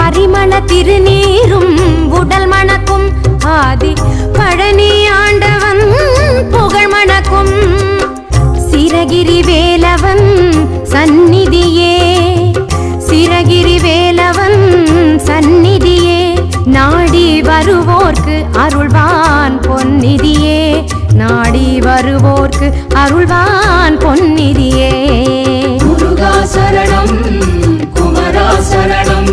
பரிமள திருநீரும் உடல் மணக்கும் ஆதி பழனி ஆண்டவன் புகழ் மணக்கும் சிரகிரி வேலவன் சந்நிதியே சிரகிரி வேலவன் சந்நிதியே நாடி வருவோர்க்கு அருள்வான் பொன்னிதியே நாடி வருவோர்க்கு அருள்வான் பொன்னிதியே முருகா சரணம் குமரா சரணம்